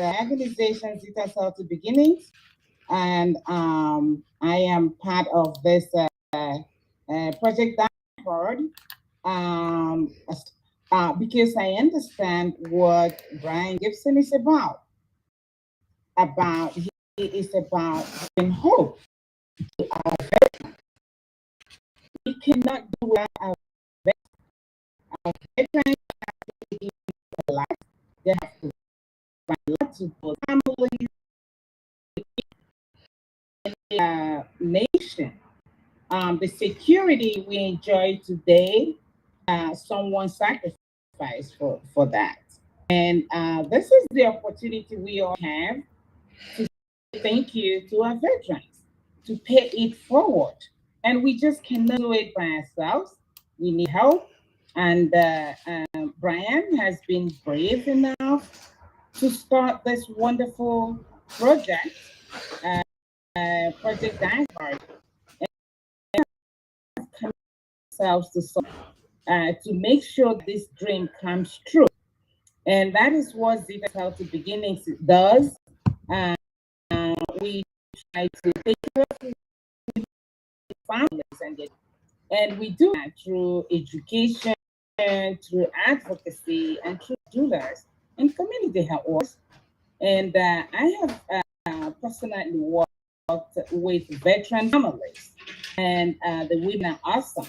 organization Zita Healthy Beginnings, and I am part of this project DieHard, because I understand what Brian Gibson is about. He is about giving hope to our veterans. We cannot do without our veterans. Our veterans have to give their life. They have to find love to both families and nation. The security we enjoy today, someone sacrificed for that. And this is the opportunity we all have to say thank you to our veterans, to pay it forward. And we just cannot do it by ourselves. We need help. And Brian has been brave enough to start this wonderful project, Project DieHard, and ourselves to make sure this dream comes true. And that is what Zita Healthy Beginnings does. Uh, we try to take care of families, and we do that through education, through advocacy, and through doers and community health workers. And I have personally worked with veteran families, and the women are awesome.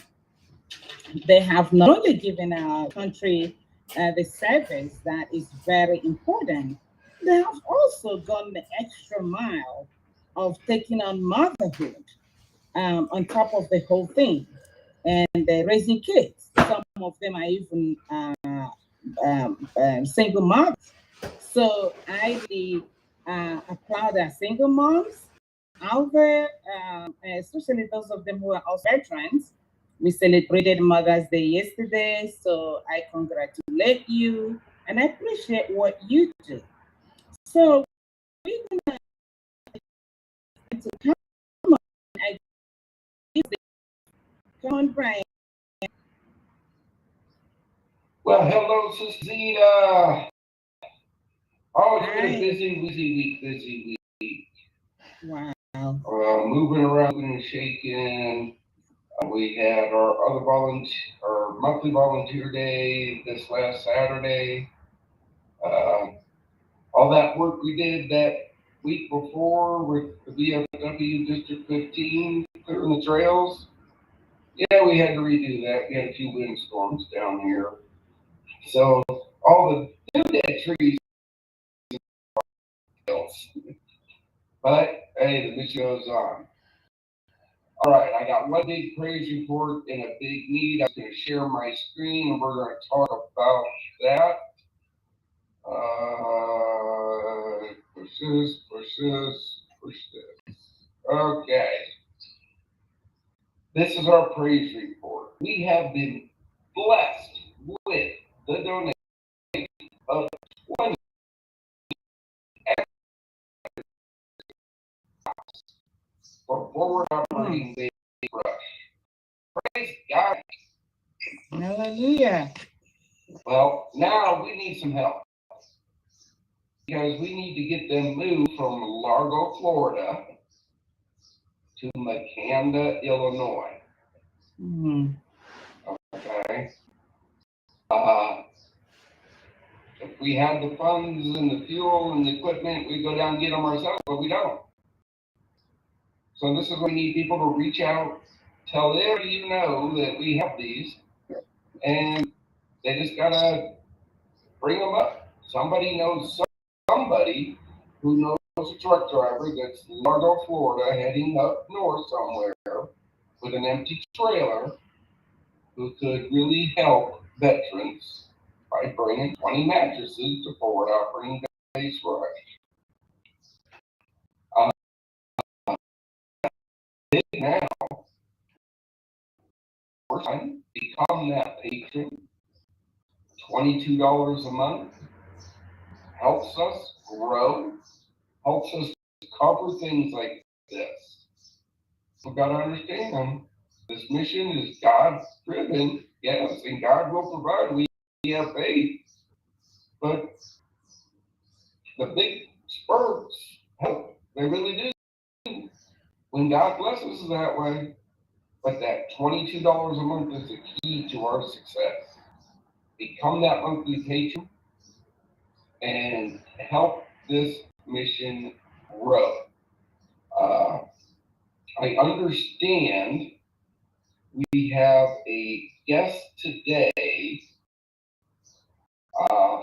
They have not only given our country the service that is very important, they have also gone the extra mile of taking on motherhood on top of the whole thing, and raising kids. Some of them are even single mothers. So I really applaud our single moms out there, especially those of them who are also veterans. We celebrated Mother's Day yesterday, so I congratulate you and I appreciate what you do. So we're gonna to come on. I come on, Brian. Well, hello, Sister Zita. Oh, it's been a busy week. Wow. Moving around and shaking. We had our monthly volunteer day this last Saturday. Uh, all that work we did that week before with the VFW District 15 clearing the trails. Yeah, we had to redo that. We had a few windstorms down here. So all the dead trees. But hey, the mission goes on. All right, I got one big praise report and a big need. I'm going to share my screen and we're going to talk about that. Push this, push this, push this. Okay. This is our praise report. We have been blessed with the donation of 20 for forward operating base brush. Praise God. Hallelujah. Well, now we need some help because we need to get them moved from Largo, Florida to Makanda, Illinois. Mm-hmm. Okay. Uh, if we had the funds and the fuel and the equipment, we'd go down and get them ourselves, but we don't. So this is when we need people to reach out, tell everybody you know that we have these, and they just gotta bring them up. Somebody knows somebody who knows a truck driver that's in Largo, Florida, heading up north somewhere with an empty trailer who could really help veterans by bringing 20 mattresses to forward operating base rush. Now, become that patron. $22 a month helps us grow, helps us cover things like this. We've got to understand them. This mission is God driven, yes, and God will provide. We have faith. But the big spurts help. They really do. When God blesses us that way, but that $22 a month is the key to our success. Become that monthly patron and help this mission grow. I understand we have a guest today uh,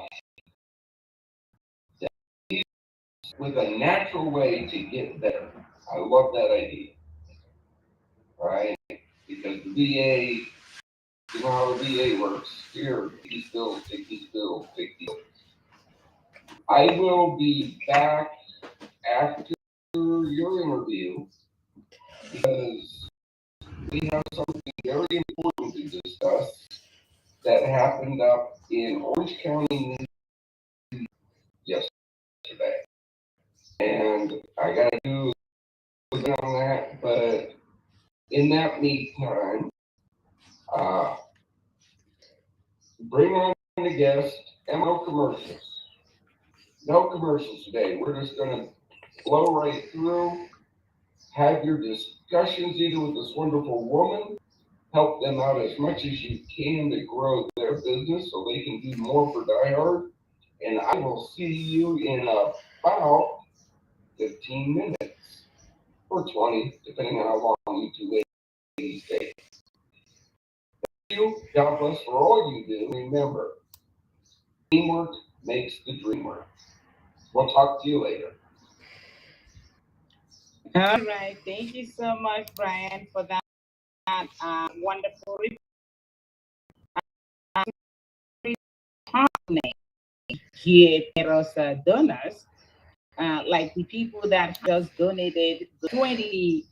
with a natural way to get better. I love that idea, right? Because the VA, you know how the VA works. Here, take these bills, take these bills, take these bills. I will be back after your interview because we have something very important to discuss that happened up in Orange County yesterday. And I got to do a bit on that, but in that meantime, bring on the guest and no commercials. No commercials today. We're just going to blow right through, have your discussions either with this wonderful woman, help them out as much as you can to grow their business so they can do more for DieHard. And I will see you in about 15 minutes or 20, depending on how long you two ladies take. Thank you. God bless for all you do. Remember, teamwork makes the dream work. We'll talk to you later. All right. Thank you so much, Brian, for that wonderful here at us donors, like the people that just donated 20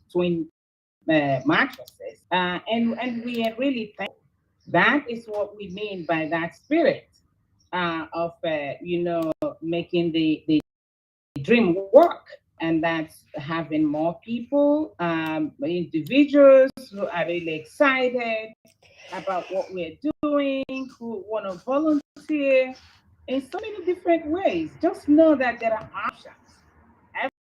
mattresses. And we are really thankful. That is what we mean by that spirit of, making the dream work. And that's having more people, individuals who are really excited about what we're doing, who want to volunteer in so many different ways. Just know that there are options.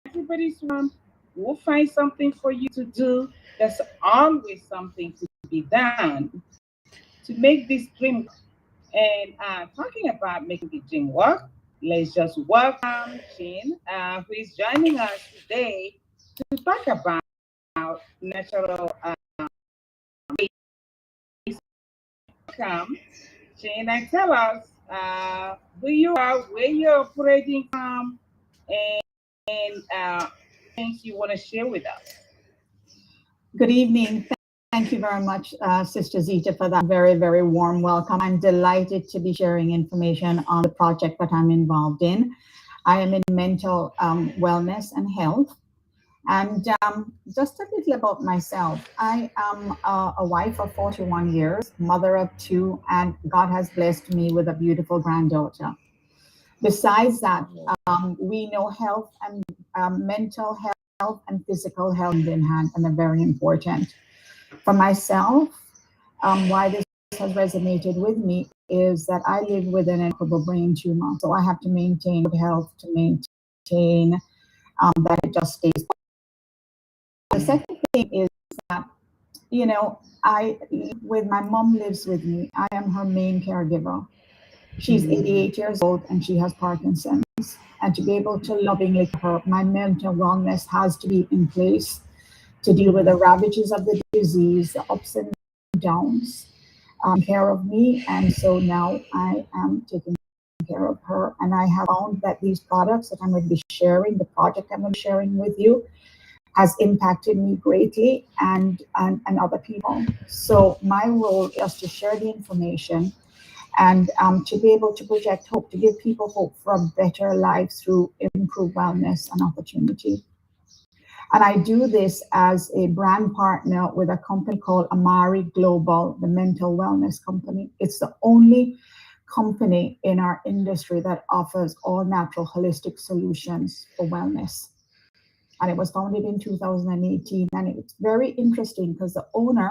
Everybody's one will find something for you to do. There's always something to be done to make this dream work. And talking about making the dream work, let's just welcome Chin, who is joining us today to talk about natural welcome. Chin, and tell us who you are, where you're operating from, and things you want to share with us. Good evening. Thank you very much, Sister Zita, for that very, very warm welcome. I'm delighted to be sharing information on the project that I'm involved in. I am in mental wellness and health. And just a little about myself. I am a wife of 41 years, mother of 2, and God has blessed me with a beautiful granddaughter. Besides that, we know health and mental health and physical health hand in hand, and they're very important. For myself, why this has resonated with me is that I live with an inoperable brain tumor. So I have to maintain good health to maintain that it just stays. The second thing is that, with my mom lives with me. I am her main caregiver. She's 88 years old and she has Parkinson's. And to be able to lovingly care her, my mental wellness has to be in place to deal with the ravages of the disease, the ups and downs, care of me. And so now I am taking care of her. And I have found that these products that I'm going to be sharing, the project I'm going to be sharing with you, has impacted me greatly and other people. So my role is to share the information and to be able to project hope, to give people hope for a better life through improved wellness and opportunity. And I do this as a brand partner with a company called Amari Global, the mental wellness company. It's the only company in our industry that offers all natural holistic solutions for wellness. And it was founded in 2018. And it's very interesting because the owner,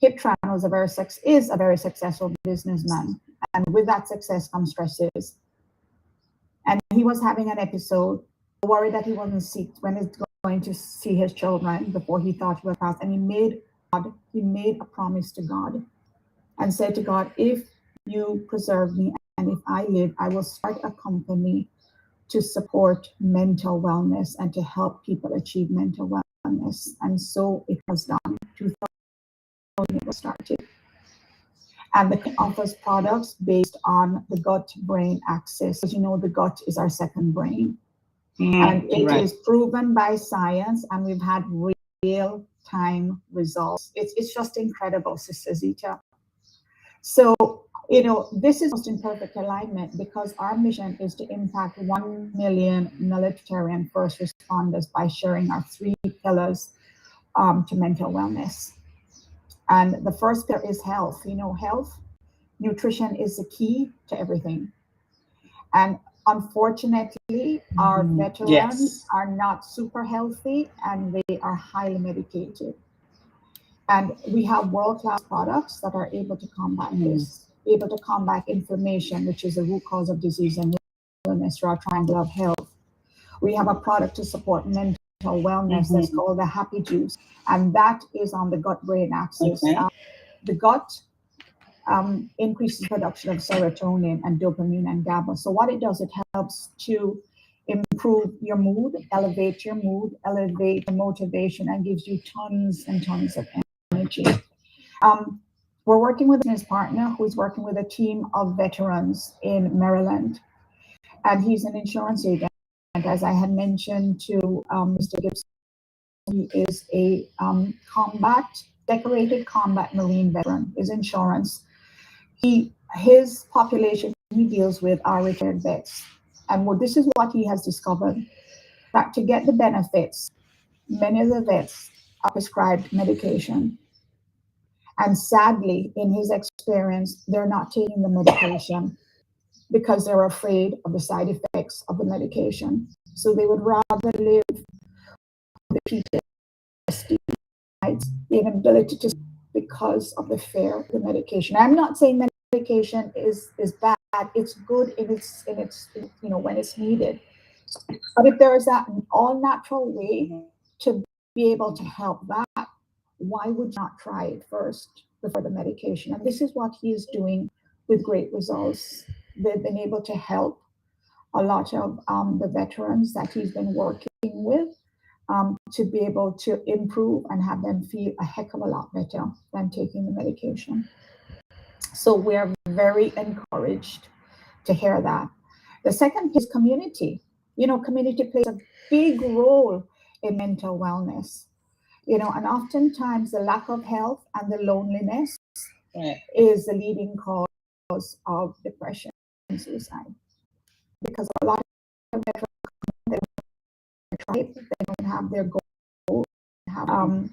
Hip Tran, is a very successful businessman. And with that success comes stresses. And he was having an episode, worried that he wasn't when he's going to see his children before he thought he was passed. And he made a promise to God and said to God, if you preserve me and if I live, I will start a company to support mental wellness and to help people achieve mental wellness. And so it was done. 2000 it was started. And the offers products based on the gut-brain axis. As you know, the gut is our second brain. And it is proven by science, and we've had real-time results. It's just incredible, Sister Zita. So, this is just in perfect alignment because our mission is to impact 1 million military and first responders by sharing our 3 pillars to mental wellness. And the first pillar is health. Health, nutrition is the key to everything. And unfortunately, our veterans are not super healthy and they are highly medicated. And we have world-class products that are able to combat this, able to combat inflammation, which is the root cause of disease and illness, through our triangle of health. We have a product to support mental wellness that's called the Happy Juice, and that is on the gut-brain axis. The gut increases production of serotonin and dopamine and GABA. So what it does, it helps to improve your mood, elevate your motivation, and gives you tons and tons of energy. We're working with a business partner who's working with a team of veterans in Maryland, and he's an insurance agent. As I had mentioned to Mr. Gibson, he is a decorated combat Marine veteran. His insurance, his population he deals with are retired vets. And this is what he has discovered, that to get the benefits, many of the vets are prescribed medication. And sadly, in his experience, they're not taking the medication because they're afraid of the side effects of the medication. So they would rather live with PTSD, the inability to because of the fear of the medication. I'm not saying medication is bad. It's good in its when it's needed. But if there is that all natural way to be able to help that, why would you not try it first before the medication? And this is what he is doing with great results. They've been able to help a lot of the veterans that he's been working with to be able to improve and have them feel a heck of a lot better than taking the medication. So we are very encouraged to hear that. The second is community. Community plays a big role in mental wellness. And oftentimes the lack of health and the loneliness is the leading cause of depression and suicide. Because a lot of veterans, they don't have their goals,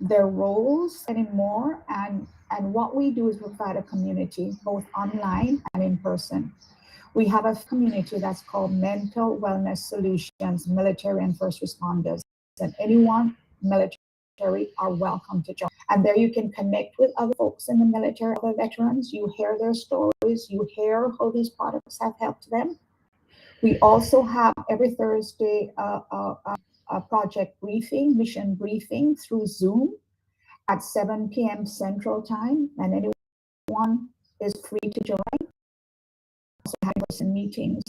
their roles anymore. And what we do is provide a community, both online and in person. We have a community that's called Mental Wellness Solutions, Military and First Responders. And anyone military are welcome to join. And there you can connect with other folks in the military, other veterans. You hear their stories. You hear how these products have helped them. We also have every Thursday a project briefing, mission briefing through Zoom at 7 p.m. Central Time. And anyone is free to join. Also have in-person meetings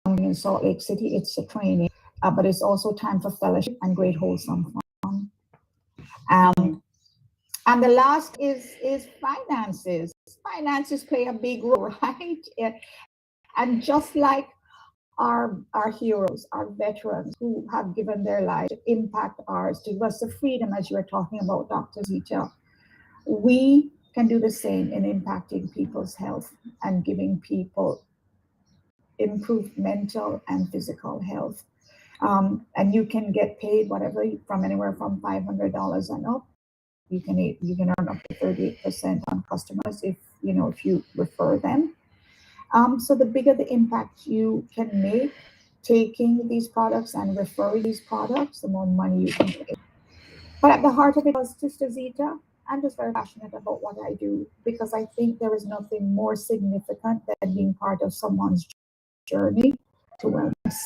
in Salt Lake City. It's a training, but it's also time for fellowship and great wholesome fun. And the last is finances. Finances play a big role, right? And just like our heroes, our veterans who have given their lives to impact ours, to give us the freedom, as you were talking about, Dr. Zita, we can do the same in impacting people's health and giving people improved mental and physical health. And you can get paid whatever from anywhere from $500 and up. You can earn up to 38% on customers if you refer them. So the bigger the impact you can make taking these products and referring these products, the more money you can make. But at the heart of it was Sister Zita. I'm just very passionate about what I do because I think there is nothing more significant than being part of someone's journey to wellness.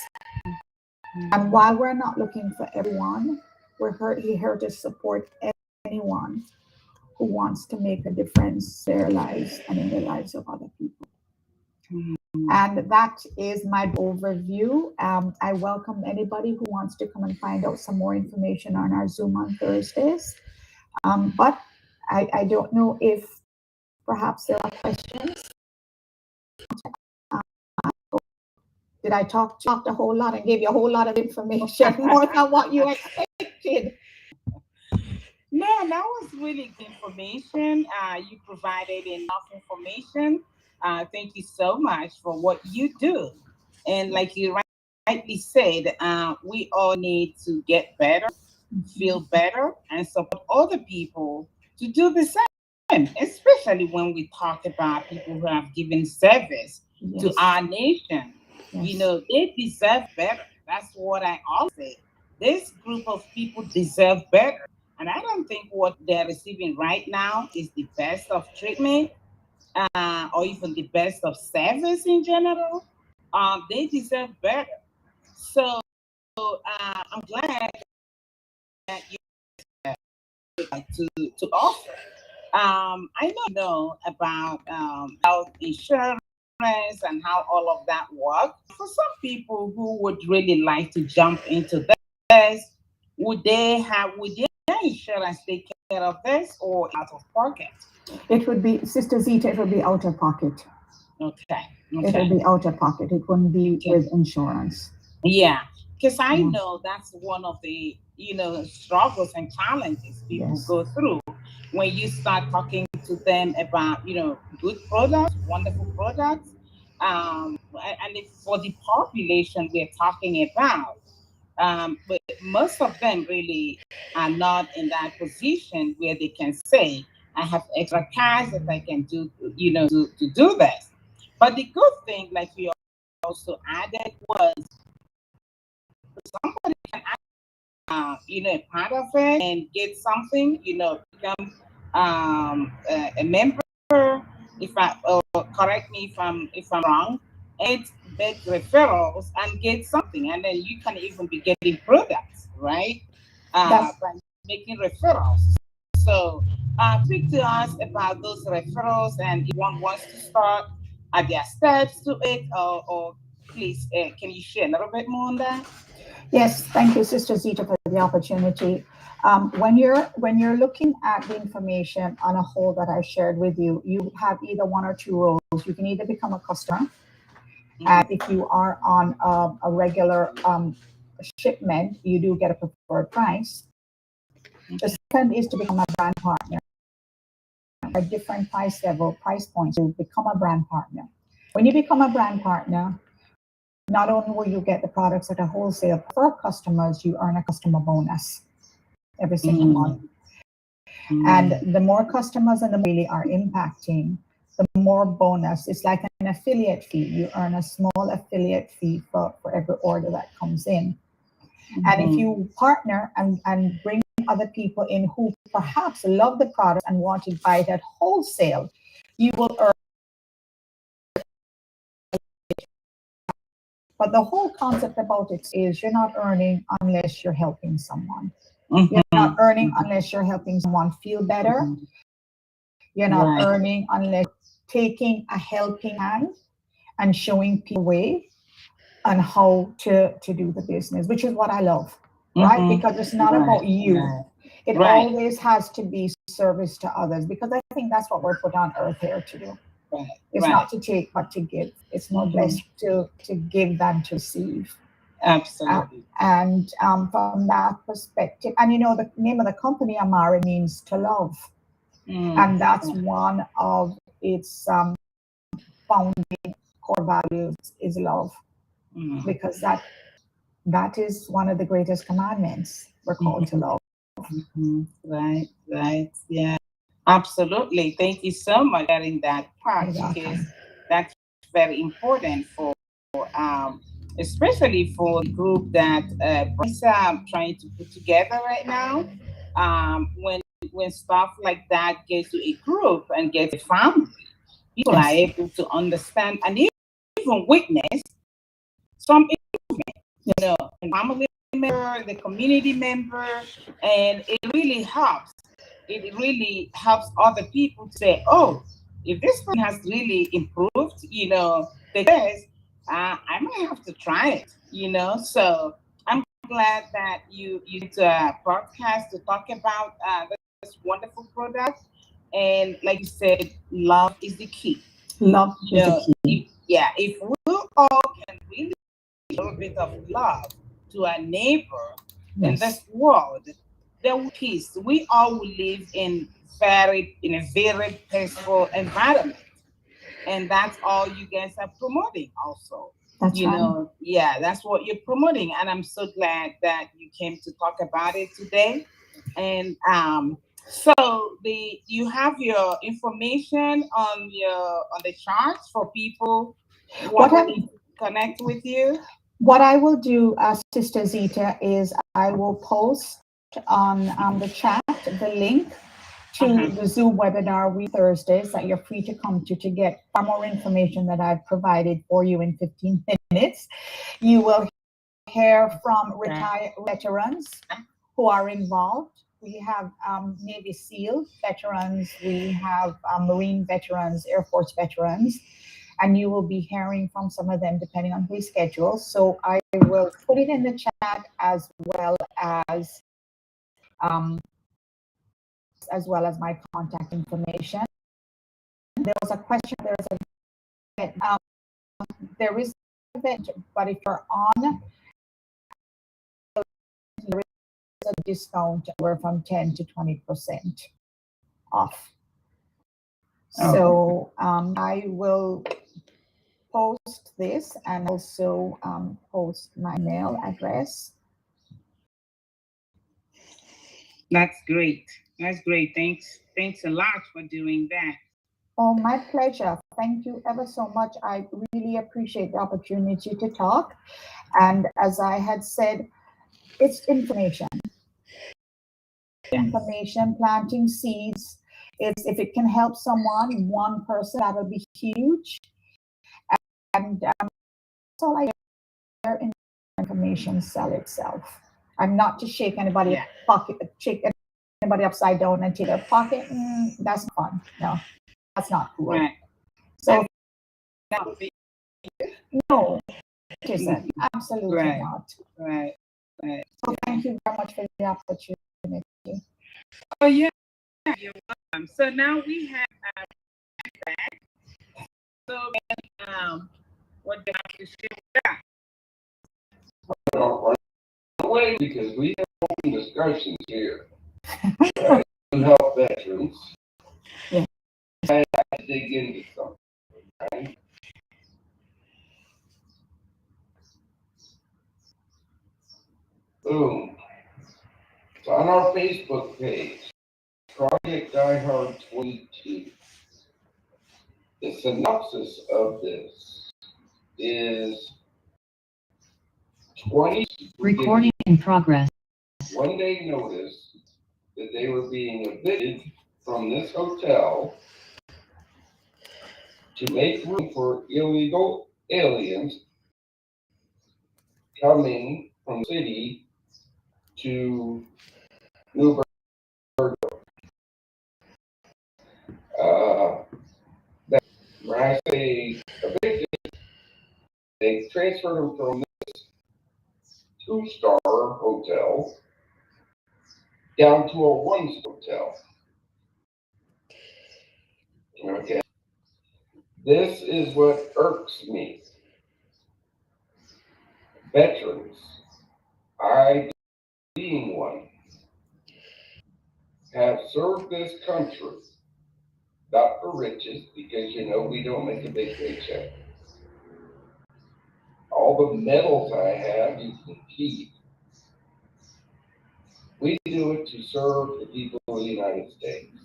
And while we're not looking for everyone, we're here to support anyone who wants to make a difference in their lives and in the lives of other people. And that is my overview. I welcome anybody who wants to come and find out some more information on our Zoom on Thursdays. But I don't know if perhaps there are questions. Did I talk a whole lot and gave you a whole lot of information, more than what you expected? No, that was really good information. You provided enough information. Thank you so much for what you do. And like you rightly said, we all need to get better, feel better, and support other people to do the same, especially when we talk about people who have given service to our nation. You know, they deserve better. That's what I always say. This group of people deserve better. And I don't think what they're receiving right now is the best of treatment or even the best of service in general. They deserve better. So I'm glad that you like to offer. I know about health insurance and how all of that works. For some people who would really like to jump into this, would their insurance take care of this or out of pocket? It would be, Sister Zita, it would be out of pocket. Okay. It would be out of pocket. It wouldn't be with insurance. Yeah, because I know that's one of the struggles and challenges people go through when you start talking to them about good products, wonderful products, and if for the population we're talking about. But most of them really are not in that position where they can say, I have extra cash that I can do, to do this. But the good thing, like we also added, was somebody can a part of it and get something, become a member. If I correct me if I'm wrong, and get referrals and get something, and then you can even be getting products, right? By making referrals. So speak to us about those referrals, and if one wants to start, are there steps to it, or please, can you share a little bit more on that? Yes, thank you, Sister Zita, for the opportunity. When you're looking at the information on a whole that I shared with you, you have either one or two roles. You can either become a customer, if you are on a regular shipment, you do get a preferred price. The second is to become a brand partner. A different price points to become a brand partner. When you become a brand partner, not only will you get the products at a wholesale, for customers, you earn a customer bonus every single month. And the more customers and the more really are impacting, the more bonus. It's like an affiliate fee. You earn a small affiliate fee for every order that comes in. And if you partner and bring other people in who perhaps love the product and want to buy it at wholesale, you will earn. But the whole concept about it is you're not earning unless you're helping someone. You're not earning unless you're helping someone feel better. You're not earning unless taking a helping hand and showing people way on how to do the business, which is what I love, right? Because it's not about you. It always has to be service to others, because I think that's what we're put on earth here to do. It's not to take, but to give. It's more blessed to give than to receive. Absolutely. And from that perspective, and the name of the company, Amara, means to love. And that's one of its founding core values is love. Because that is one of the greatest commandments. We're called to love. Right, yeah. Absolutely. Thank you so much for sharing that part, because that's very important for especially for the group that I'm trying to put together right now. When stuff like that gets to a group and gets a family, people are able to understand and even witness some improvement, the family member, the community member, and it really helps. It really helps other people to say, oh, if this one has really improved, the test, I might have to try it. So I'm glad that you did a podcast to talk about this wonderful product. And like you said, love is the key. Love is the key. If we all can really show a little bit of love to our neighbor in Yes. this world, there will be peace. We all will live in a very peaceful environment, and that's all you guys are promoting also. That's right. That's what you're promoting, and I'm so glad that you came to talk about it today. And so you have your information on the charts for people who What want I to connect with you. what I will do, Sister Zita, is I will post on the chat the link to Uh-huh. the Zoom webinar we Thursdays that you're free to come to get far more information that I've provided for you in 15 minutes. You will hear from retired veterans who are involved. We have Navy SEAL veterans, we have Marine veterans, Air Force veterans, and you will be hearing from some of them depending on his schedule. So I will put it in the chat um, as well as my contact information. There was a question. There is an event, but if you're on, there is a discount. We're from 10 to 20% off. So I will post this and also post my mail address. That's great. That's great. Thanks a lot for doing that. Oh, my pleasure. Thank you ever so much. I really appreciate the opportunity to talk. And as I had said, it's information. Information, planting seeds. If it can help someone, one person, that'll be huge. And that's all I hear in information sell itself. I'm not to shake anybody pocket, shake anybody upside down and take their pocket. That's fun. No, that's not cool. Right. So That- no, it isn't. Absolutely Right. not. Right. Right. So thank you very much for the opportunity. Oh yeah, you're welcome. So now we have back. So what do you have to share with that? Don't run away because we have open discussions here. To help veterans. Yeah. I have to dig into something. Right? Boom. It's on our Facebook page. Project DieHard 22. The synopsis of this is 20 Recording in progress. one day notice that they were being evicted from this hotel to make room for illegal aliens coming from the city to New Berg. When I say evicted, they transferred them from this 2-star hotel down to a 1-star hotel. Okay. This is what irks me. Veterans, I being one, have served this country, not for riches, because we don't make a big paycheck. All the medals I have, you can keep. We do it to serve the people of the United States.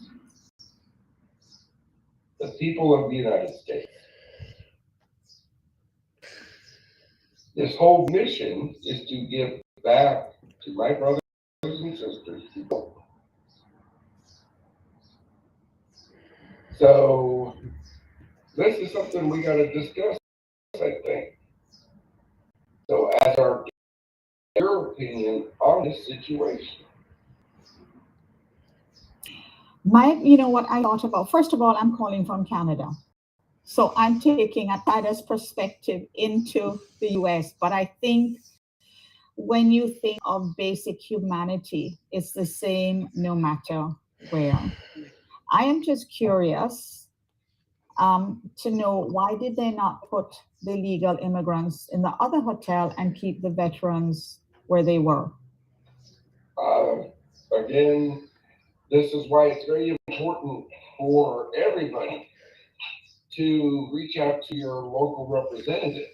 The people of the United States. This whole mission is to give back to my brothers and sisters. So this is something we got to discuss, I think. So as your opinion on this situation? You know what I thought about? First of all, I'm calling from Canada. So I'm taking a Canada's perspective into the US. But I think when you think of basic humanity, it's the same no matter where. I am just curious to know, why did they not put the illegal immigrants in the other hotel and keep the veterans where they were? Again, this is why it's very important for everybody to reach out to your local representative.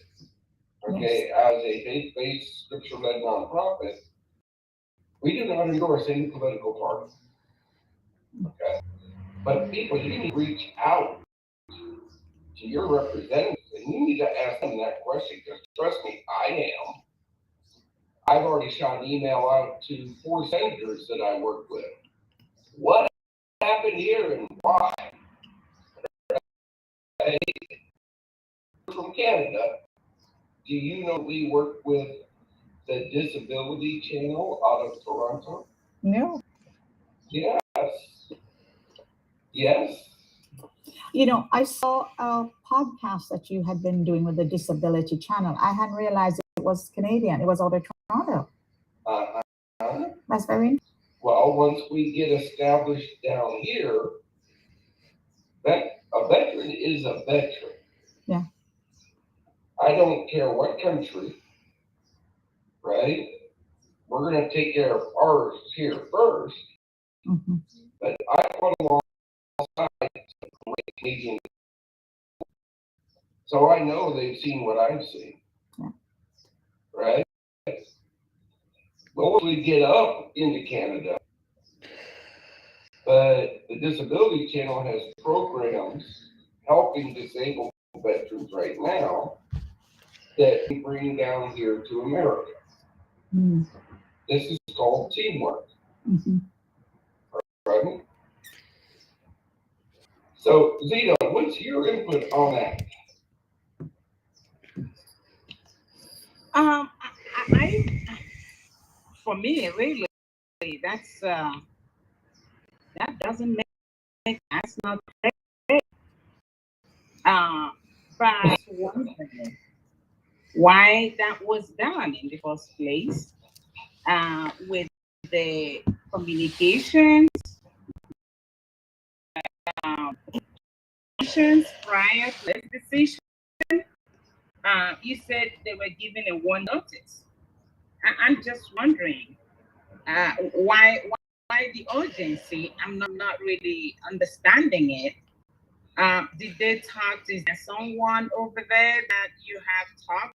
Okay, Yes. as a faith-based, scripture-led nonprofit, we do not endorse any political party. Okay, but people, you need to reach out to your representatives and you need to ask them that question, because trust me, I am. I've already shot an email out to 4 senators that I work with. What happened here and why? Hey, from Canada, do you know we work with the Disability Channel out of Toronto? No. Yes. Yes. You know, I saw a podcast that you had been doing with the Disability Channel. I hadn't realized it was Canadian. It was out of Toronto. That's very. Well, once we get established down here, a veteran is a veteran. Yeah. I don't care what country, right? We're going to take care of ours here first. Mm-hmm. But I put alongside some great Canadian, so I know they've seen what I've seen. Yeah. Right? Well, we get up into Canada, but the Disability Channel has programs helping disabled veterans right now that we bring down here to America. Mm. This is called teamwork. Mm-hmm. Right? So, Zita, what's your input on that? For me, really, that's that doesn't that's not fair. But wondering why that was done in the first place, with the communications, prior to this decision. You said they were given a one notice. I'm just wondering why the urgency. I'm not really understanding it. Did they talk to? Is there someone over there that you have talked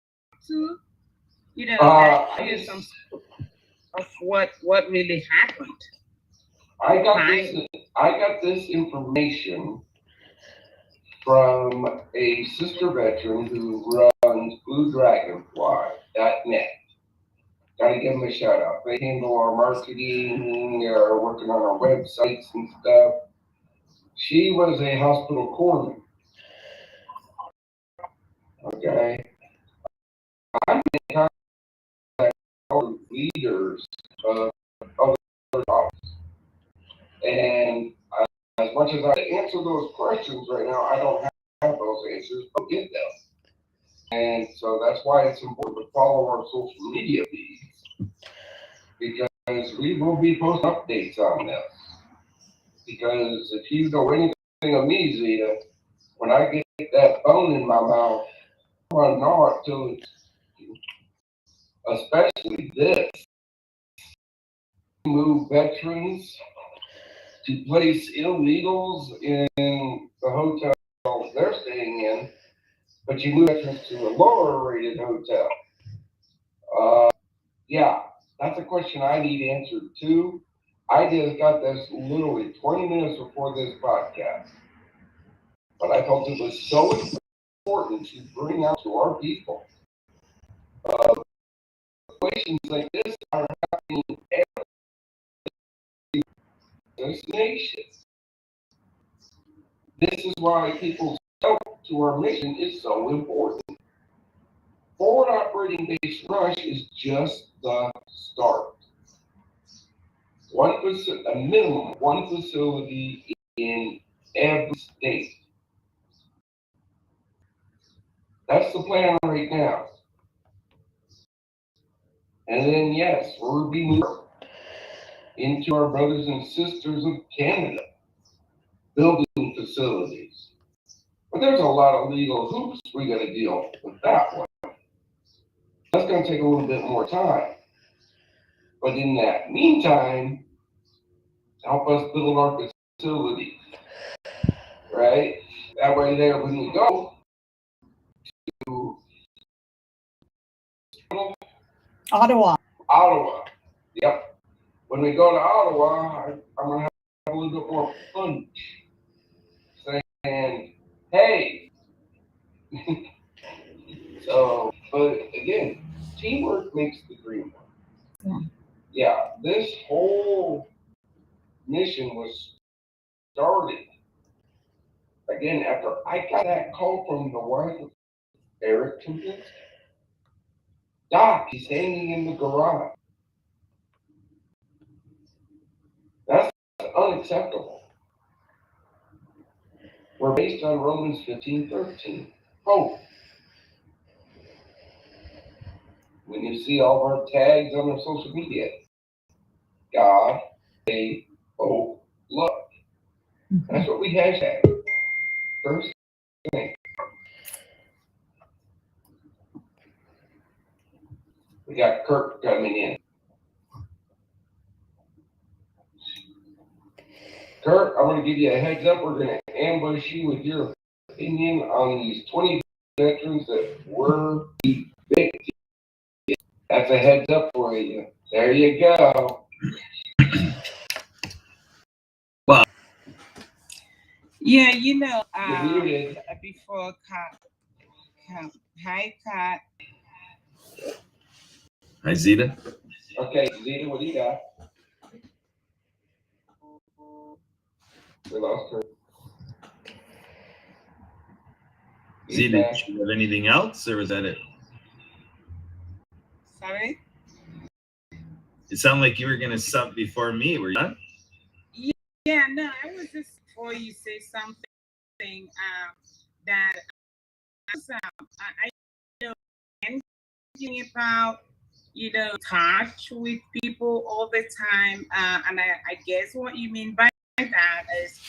to? You know, that some of what really happened. I got this information from a sister veteran who runs BlueDragonfly.net. Gotta give them a shout out. They handle our marketing, are working on our websites and stuff. She was a hospital coroner. Okay. I'm in contact with leaders of other offices. And as much as I answer those questions right now, I don't have those answers, but get them. And so that's why it's important to follow our social media feeds, because we will be posting updates on this. Because if you know anything of me, Zita, when I get that phone in my mouth, I want to gnaw it till it's, especially this, move veterans to place illegals in the hotel they're staying in, but you move veterans to a lower rated hotel. Yeah, that's a question I need answered too. I just got this literally 20 minutes before this podcast, but I felt it was so important to bring out to our people. Situations like this are happening every this nation. This is why people's help to our mission is so important. Forward operating base rush is just the start. A minimum one facility in every state. That's the plan right now. And then yes, we're being into our brothers and sisters of Canada, building facilities. But there's a lot of legal hoops we got to deal with that one. That's going to take a little bit more time. But in that meantime, help us build our facilities, right? That way there, when we go to Ottawa. Ottawa, yep. When we go to Ottawa, I'm going to have a little bit more punch, saying, hey. So, but again, teamwork makes the dream work. Yeah, this whole mission was started, again, after I got that call from the wife of Eric Kempinski. Doc, he's hanging in the garage. That's unacceptable. We're based on Romans 15:13. Hope. When you see all of our tags on our social media, God, faith, hope, love. That's what we hashtag. First thing. We got Kirk coming in. Kurt, I want to give you a heads up. We're going to ambush you with your opinion on these 20 veterans that were evicted. That's a heads up for you. There you go. Yeah, You're muted. before hi, Kat. Hi, Zita. Okay, Zita, what do you got? We lost her. Zita, did you have anything else, or was that it? Sorry? It sounded like you were going to sub before me. Were you not? Yeah, no, I was just before you say something that I know thinking about, touch with people all the time. And I guess what you mean by that is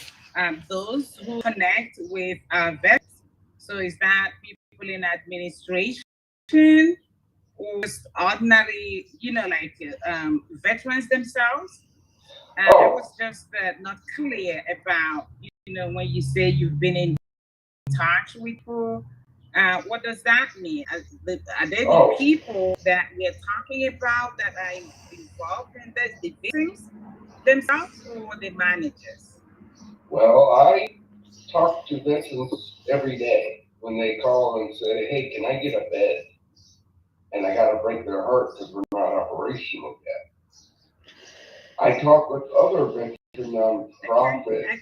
those who connect with vets. So is that people in administration or just ordinary, veterans themselves? I was just not clear about, when you say you've been in touch with people, what does that mean? Are they the people that we're talking about that are involved in the victims themselves or the managers? Well, I talk to veterans every day when they call and say, hey, can I get a bed? And I got to break their heart because we're not operational yet. I talk with other veteran nonprofits.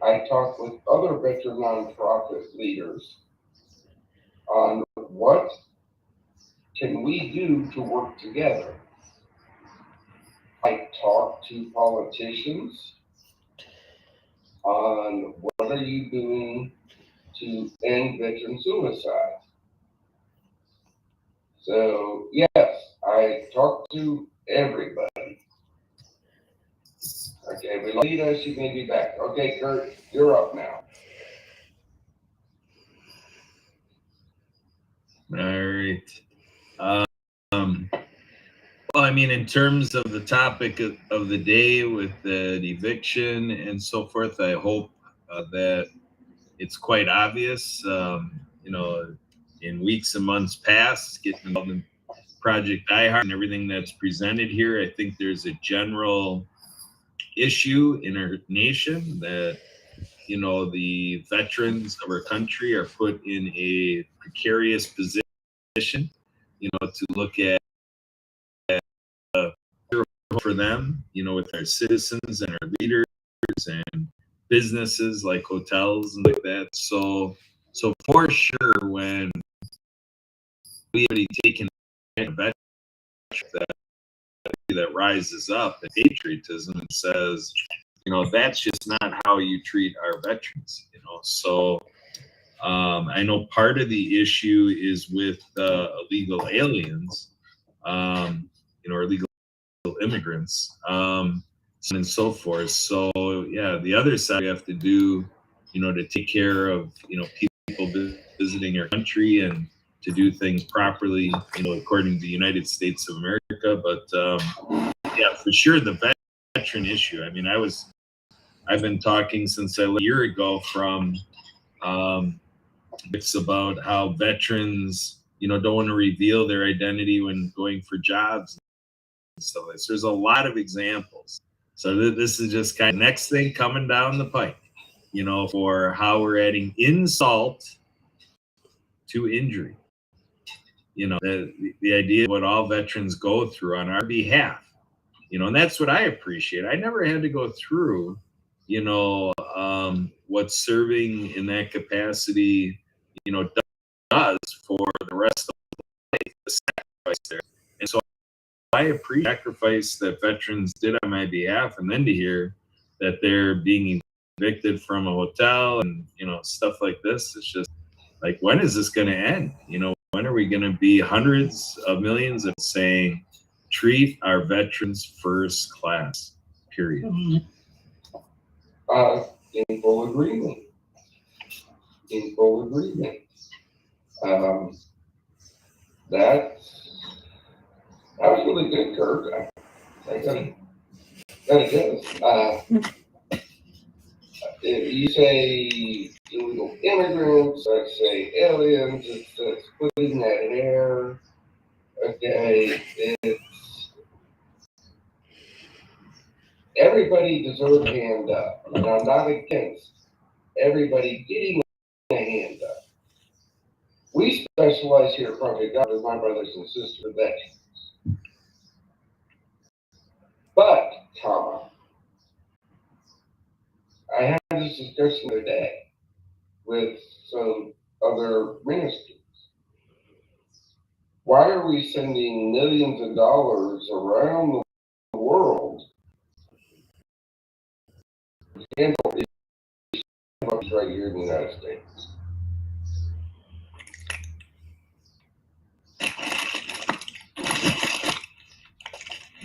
I talk with other veteran nonprofit leaders on what can we do to work together. I talk to politicians on what are you doing to end veteran suicide. So yes, I talk to everybody. Okay, we lead us, she may be back. Okay, Kurt, you're up now. All right. Well, I mean, in terms of the topic of the day with the eviction and so forth, I hope that it's quite obvious, in weeks and months past, getting involved in Project DieHard and everything that's presented here. I think there's a general issue in our nation that, the veterans of our country are put in a precarious position, to look at for them, with our citizens and our leaders and businesses like hotels and like that. So for sure, when already taken advantage of that rises up in patriotism and says, that's just not how you treat our veterans, So I know part of the issue is with illegal aliens, or illegal immigrants, and so forth. So yeah, the other side we have to do, to take care of, people visiting our country and to do things properly, according to the United States of America. But yeah, for sure, the veteran issue. I mean, I've been talking since a year ago from it's about how veterans, don't want to reveal their identity when going for jobs and stuff like this. There's a lot of examples. So this is just kind of next thing coming down the pipe, for how we're adding insult to injury. The idea of what all veterans go through on our behalf, and that's what I appreciate. I never had to go through, what serving in that capacity, does for the rest of life, the sacrifice there. And so I appreciate the sacrifice that veterans did on my behalf, and then to hear that they're being evicted from a hotel and, stuff like this, it's just like, when is this going to end? When are we going to be hundreds of millions of saying, treat our veterans first class, period? In full agreement. In full agreement. That was really good, Kurt. I gotta guess. If you say illegal immigrants, I say aliens, it's putting that in air. Okay, it's everybody deserves a hand up, and I'm not against everybody getting a hand up. We specialize here at Project God with my brothers and sisters veterans. But, I had this discussion the other day with some other ministers. Why are we sending millions of dollars around the world to handle issues right here in the United States?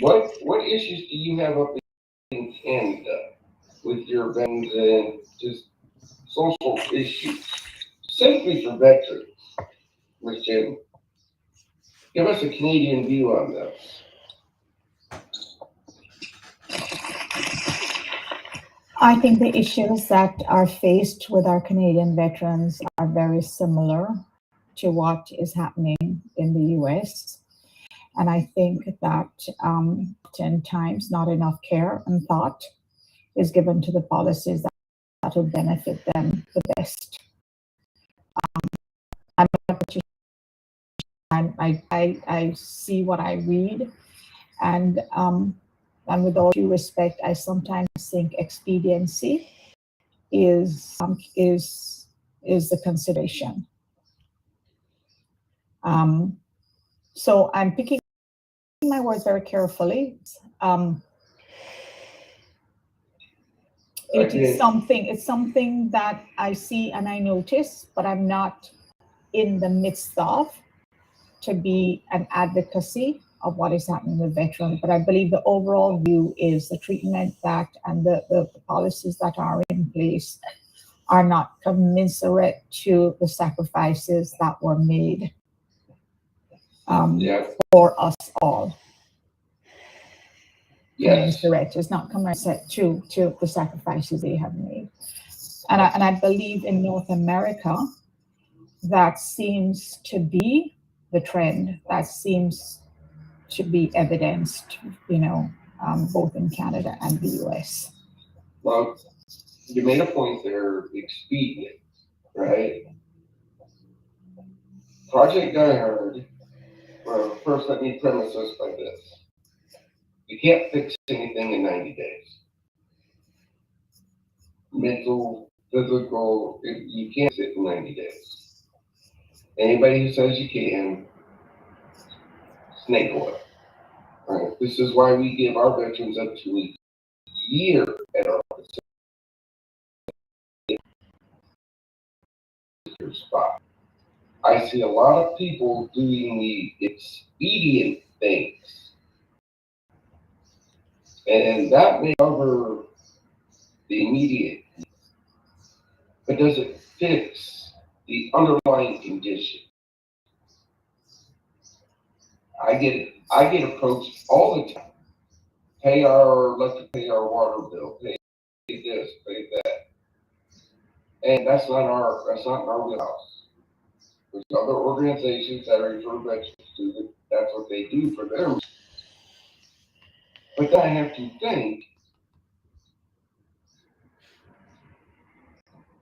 What issues do you have up in Canada with your veterans and just social issues, simply for veterans? Ms. Jim, give us a Canadian view on this. I think the issues that are faced with our Canadian veterans are very similar to what is happening in the US. And I think that 10 times not enough care and thought is given to the policies that will benefit them the best. I see what I read, and with all due respect, I sometimes think expediency is the consideration. So I'm picking my words very carefully. It's something that I see and I notice, but I'm not in the midst of to be an advocacy of what is happening with veterans. But I believe the overall view is the treatment that and the policies that are in place are not commensurate to the sacrifices that were made for us all. Yes. Commensurate. It's not commensurate to the sacrifices they have made. And I believe in North America, that seems to be the trend. That seems to be evidenced, both in Canada and the US. Well, you made a point there, expedient, right? Project DieHard, well, first let me premise this by this. You can't fix anything in 90 days. Mental, physical, you can't sit in 90 days. Anybody who says you can snake oil. Right? This is why we give our veterans up to a year at our spot. I see a lot of people doing the expedient things, and that may cover the immediate, but does it fix the underlying condition? I get approached all the time. Pay our electric, pay our water bill, pay this, pay that, and that's not in our wheelhouse. There's other organizations that refer veterans to that. That's what they do for them. But then I have to think,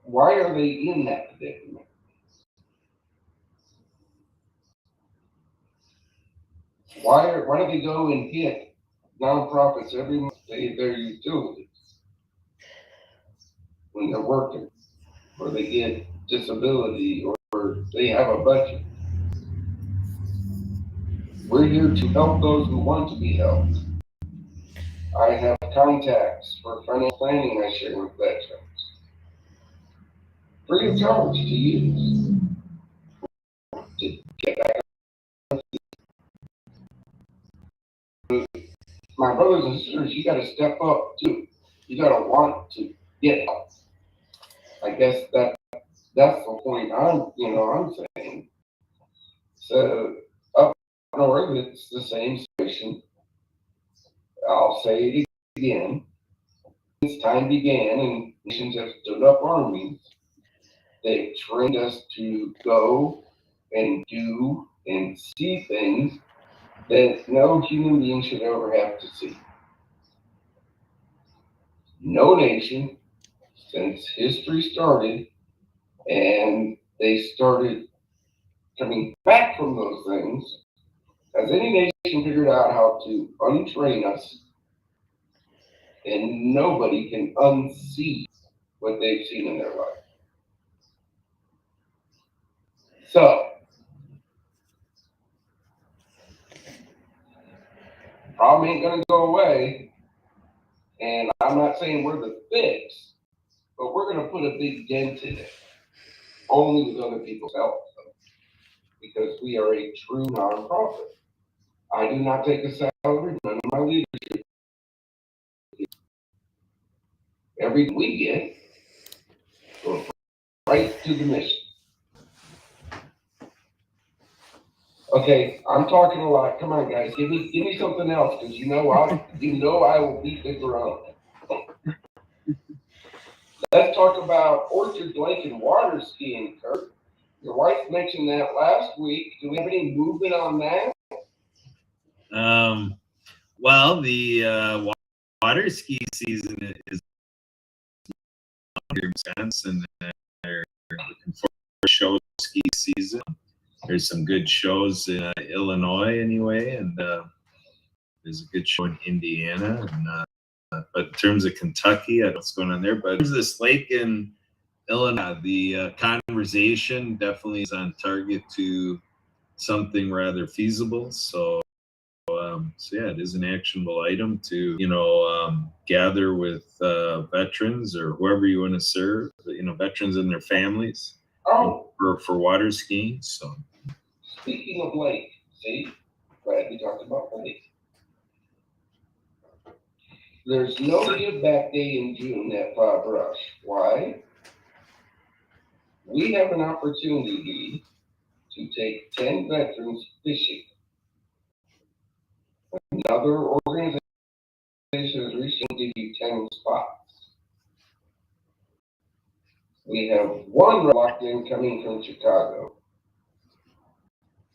why are they in that predicament? Why do they go and hit nonprofits every month, pay their utilities when they're working, or they get disability, or they have a budget? We're here to help those who want to be helped. I have contacts for financial planning I share with veterans, free of charge to use, to get back. My brothers and sisters, you got to step up too. You got to want to get help. I guess that's the point I'm saying. So up north, it's the same situation. I'll say it again. Since time began and nations have stood up armies, they've trained us to go and do and see things that no human being should ever have to see. No nation since history started and they started coming back from those things, has any nation figured out how to untrain us, and nobody can unsee what they've seen in their life. So, problem ain't gonna go away, and I'm not saying we're the fix, but we're gonna put a big dent in it, only with other people's help, because we are a true nonprofit. I do not take a salary, none of my leadership. Everything we get goes right to the mission. Okay, I'm talking a lot. Come on, guys, give me something else, because I will beat the drum. Let's talk about Orchard Lake and water skiing, Kurt. Your wife mentioned that last week. Do we have any movement on that? Well, the water ski season is here in Wisconsin. They're looking for a show ski season. There's some good shows in Illinois anyway, and there's a good show in Indiana. And but in terms of Kentucky, I don't know what's going on there. But there's this lake in Illinois. The conversation definitely is on target to something rather feasible. So yeah, it is an actionable item to gather with veterans or whoever you want to serve. Veterans and their families. Oh, for water skiing. So speaking of lake, see, glad we talked about lake. There's no give back day in June at Bob Rush. Why? We have an opportunity to take 10 veterans fishing. Another organization has recently given you 10 spots. We have one locked in coming from Chicago.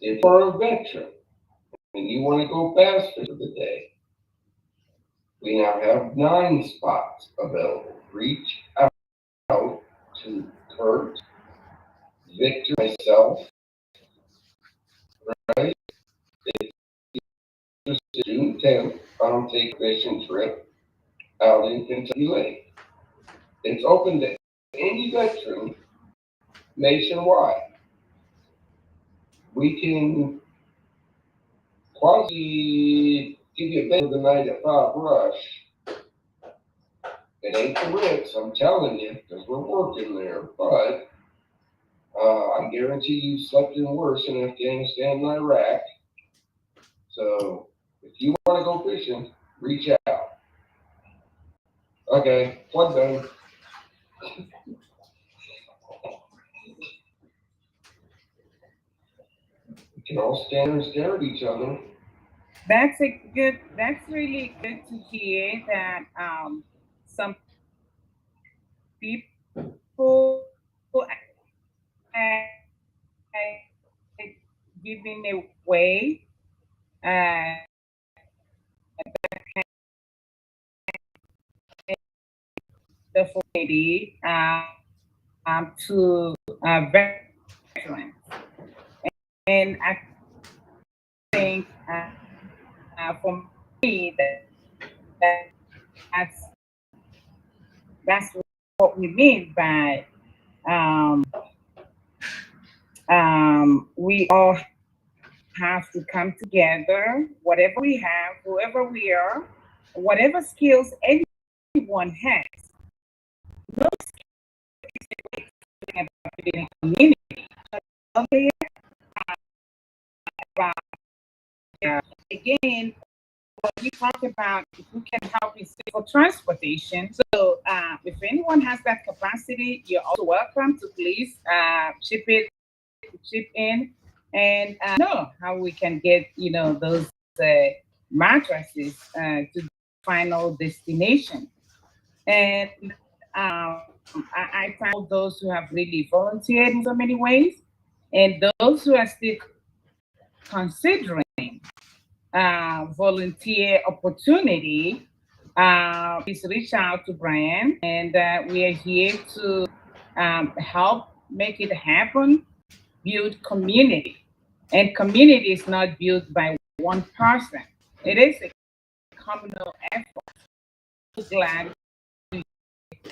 If you're a veteran and you want to go bass for the day, we now have 9 spots available. Reach out to Kurt, Victor, myself, right? It's June 10th on Take Fishing Trip out in Kentucky Lake. It's open to any veteran nationwide. We can quasi give you a bed for the night at 5 Rush. It ain't the Ritz, I'm telling you, because we're working there, but I guarantee you slept in worse in Afghanistan and Iraq. So if you want to go fishing, reach out. Okay, plug done. We can all stand and stare at each other. That's really good to hear that some people are giving away the facility to veterans. And I think for me that's what we mean by we all have to come together, whatever we have, whoever we are, whatever skills anyone has. No skills about building a community. Again, when we talk about if we can help in civil transportation, so if anyone has that capacity, you're also welcome to please chip in and know how we can get those mattresses to the final destination. And I found those who have really volunteered in so many ways, and those who are still considering volunteer opportunity, please reach out to Brian, and we are here to help make it happen, build community. And community is not built by one person. It is a communal effort. I'm glad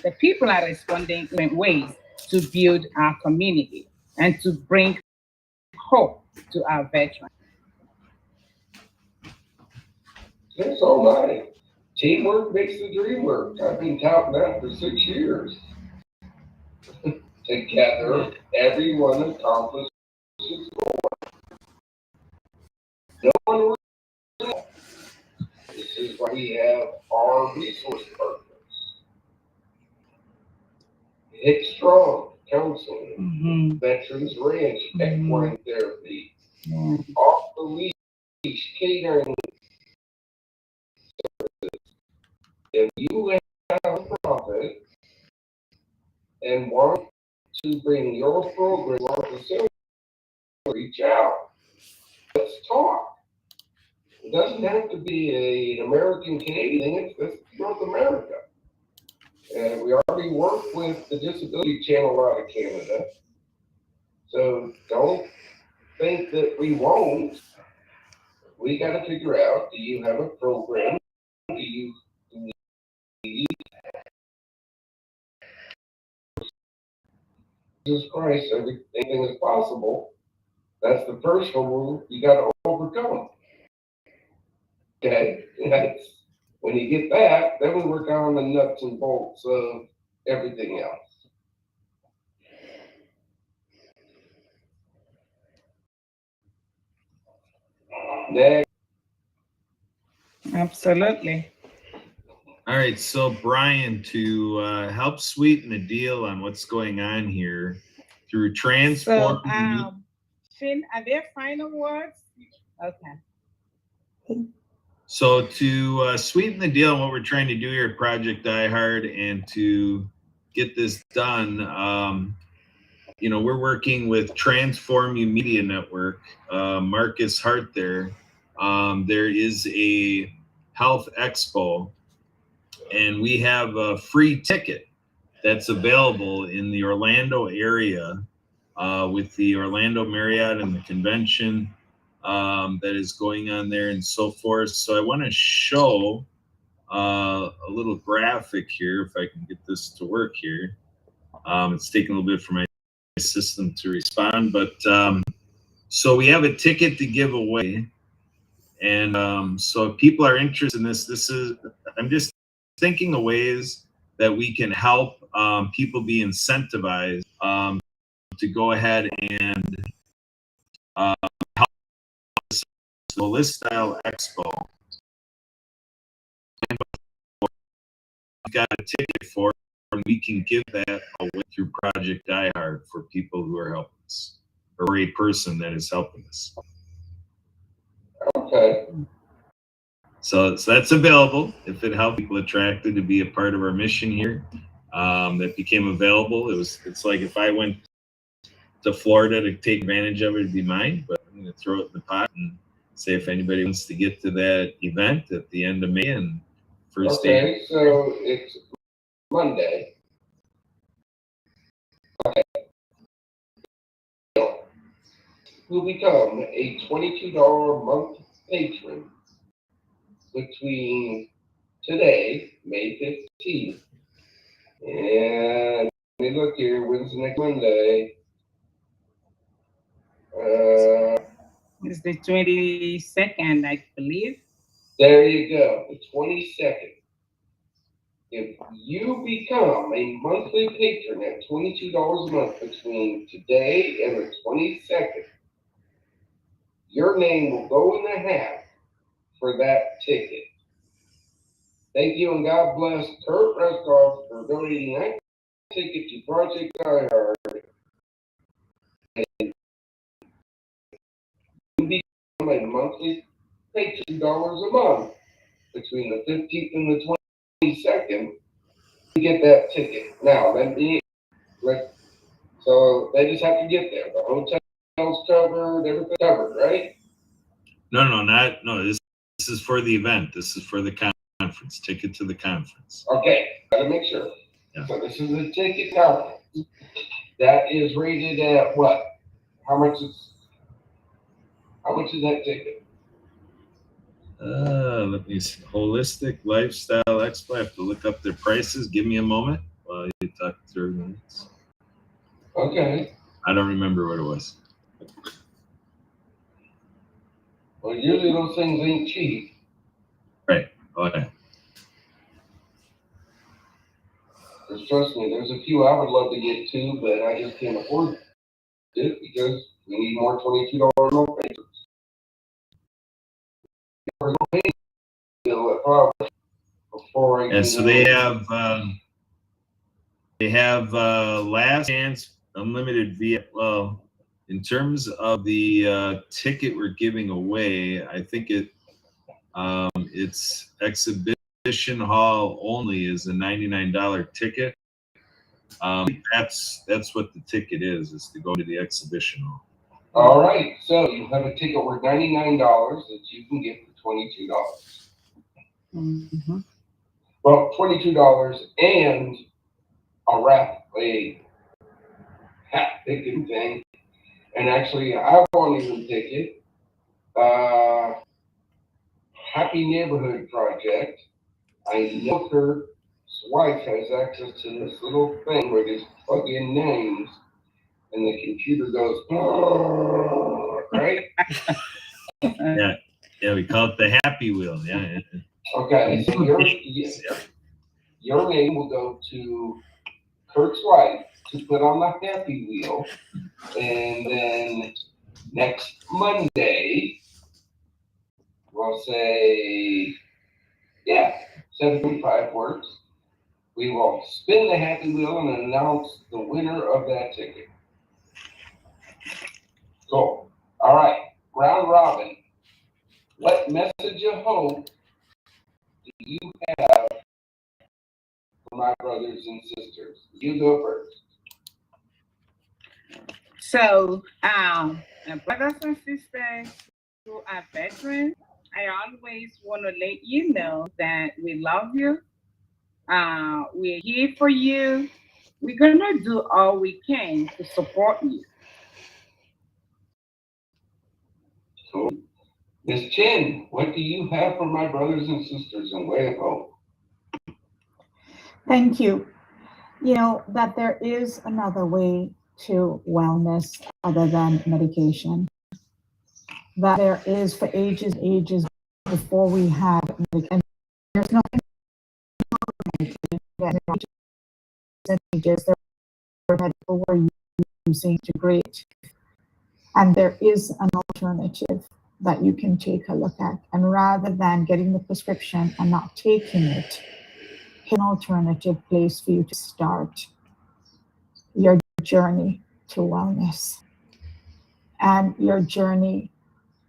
the people are responding in ways to build our community and to bring hope to our veterans. That's all right. Teamwork makes the dream work. I've been touting that for 6 years. Together, everyone accomplishes goal. No one will. This is why we have our resource partners. Hit Strong Counseling, Veterans Ranch, Equine Therapy, Off the Leash Catering. If you have a profit and want to bring your program to our facility, reach out. Let's talk. It doesn't have to be an American Canadian, it's North America. And we already work with the Disability Channel out of Canada. So don't think that we won't. We got to figure out, do you have a program? Do you need Jesus Christ, everything is possible. That's the first one you got to overcome. Okay, that's when you get that, then we work on the nuts and bolts of everything else. Next. Absolutely. All right, so Brian, to help sweeten the deal on what's going on here through transport. So, Finn, are there final words? Okay. So to sweeten the deal on what we're trying to do here at Project DieHard and to get this done, we're working with Transform You Media Network, Marcus Hart there. There is a health expo, and we have a free ticket that's available in the Orlando area with the Orlando Marriott and the convention that is going on there and so forth. So I want to show a little graphic here, if I can get this to work here. It's taking a little bit for my system to respond, but so we have a ticket to give away, And so if people are interested in this I'm just thinking of ways that we can help people be incentivized to go ahead and help the List Style Expo. We got a ticket for it, and we can give that away through Project DieHard for people who are helping us, or a person that is helping us. Okay. So that's available if it helps people attracted to be a part of our mission here. That became available. It's like if I went to Florida to take advantage of it, it'd be mine, but I'm going to throw it in the pot and say if anybody wants to get to that event at the end of May and first day. Okay, so it's Monday. Okay. Will become a $22 a month patron between today, May 15th, and let me look here, when's the next Monday? It's the 22nd, I believe. There you go, the 22nd. If you become a monthly patron at $22 a month between today and the 22nd, your name will go in the hat for that ticket. Thank you and God bless Kurt Reskoff for donating that ticket to Project DieHard. And you become a monthly patron $2 a month between the 15th and the 22nd to get that ticket. Now, so they just have to get there. The hotel's covered, everything's covered, right? No. This is for the event. This is for the conference. Ticket to the conference. Okay, gotta make sure. Yeah. So this is a ticket conference. That is rated at what? How much is that ticket? Let me see. Holistic Lifestyle Expo. I have to look up their prices. Give me a moment while you talk 30 minutes. Okay. I don't remember what it was. Well, usually those things ain't cheap. Right. Okay. Because trust me, there's a few I would love to get to, but I just can't afford it because we need more $22 a month patrons. Before I And so they have last chance unlimited via, well, in terms of the ticket we're giving away, I think it's exhibition hall only is a $99 ticket. That's what the ticket is to go to the exhibition hall. All right, so you have a ticket worth $99 that you can get for $22. Mhm. Well, $22 and a hat picking thing. And actually, I won't even pick it. Happy Neighborhood Project. I know her wife has access to this little thing where they plug in names and the computer goes, right? Yeah, we call it the Happy Wheel. Yeah. Okay, so your name will go to Kurt's wife to put on the Happy Wheel, and then next Monday, we'll say, 7:25 works. We will spin the Happy Wheel and announce the winner of that ticket. Cool. All right, round robin. What message of hope do you have for my brothers and sisters? You go first. So, brothers and sisters who are veterans, I always want to let you know that we love you. We're here for you. We're going to do all we can to support you. Cool. Miss Chin, what do you have for my brothers and sisters in way of hope? Thank you. You know, that there is another way to wellness other than medication. that there is for ages before we had, and there's nothing that ages that medical were using to great. And there is an alternative that you can take a look at. And rather than getting the prescription and not taking it, an alternative place for you to start your journey to wellness and your journey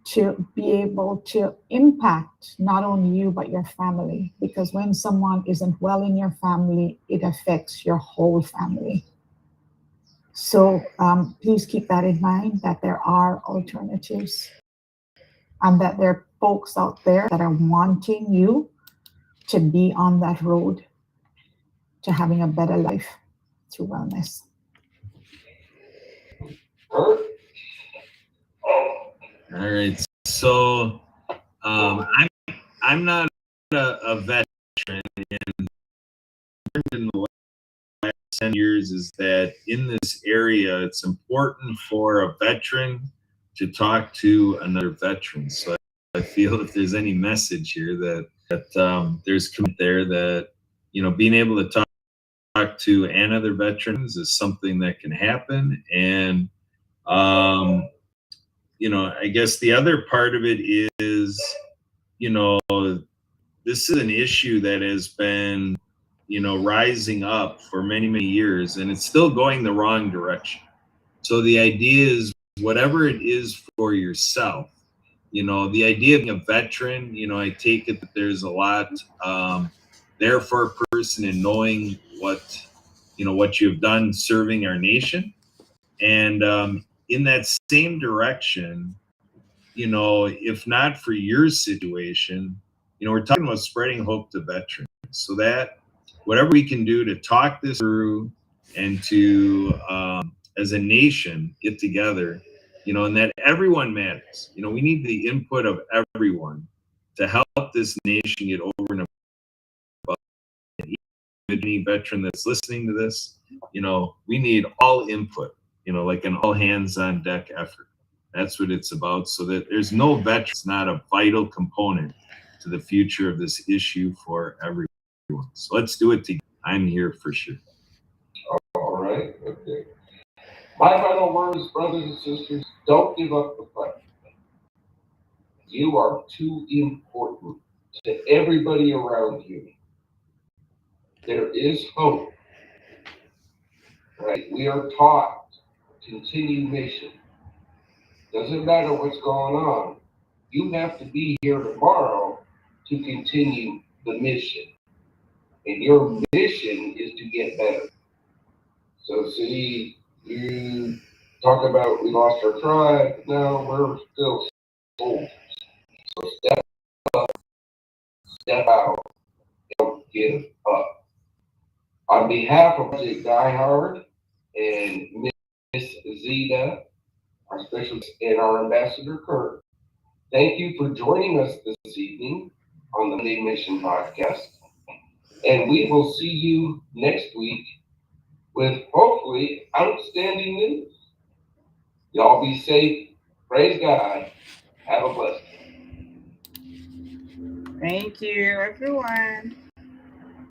to be able to impact not only you but your family, because when someone isn't well in your family, it affects your whole family. So please keep that in mind, that there are alternatives and that there are folks out there that are wanting you to be on that road to having a better life through wellness. Kurt? All right. So I'm not a veteran, and in the last 10 years is that in this area, it's important for a veteran to talk to another veteran. So I feel if there's any message here that there's commitment there, that being able to talk to another veterans is something that can happen. And I guess the other part of it is, this is an issue that has been, rising up for many, many years, and it's still going the wrong direction. So the idea is, whatever it is for yourself, the idea of being a veteran, I take it that there's a lot there for a person in knowing what you've done serving our nation. And in that same direction, if not for your situation, we're talking about spreading hope to veterans, so that whatever we can do to talk this through and to, as a nation, get together, and that everyone matters. We need the input of everyone to help this nation get over and above. Any veteran that's listening to this, we need all input, like an all hands on deck effort. That's what it's about, so that there's no veteran that's not a vital component to the future of this issue for everyone. So let's do it together. I'm here for sure. All right, okay. My final words, brothers and sisters, don't give up the fight. You are too important to everybody around you. There is hope. Right? We are taught continue mission. Doesn't matter what's going on. You have to be here tomorrow to continue the mission. And your mission is to get better. So see, you talk about we lost our tribe. No, we're still soldiers. So step out, don't give up. On behalf of Project DieHard and Miss Zita, our specialist, and our ambassador Kurt, thank you for joining us this evening on the Monday Mission podcast. And we will see you next week with hopefully outstanding news. Y'all be safe. Praise God. Have a blessed day. Thank you, everyone.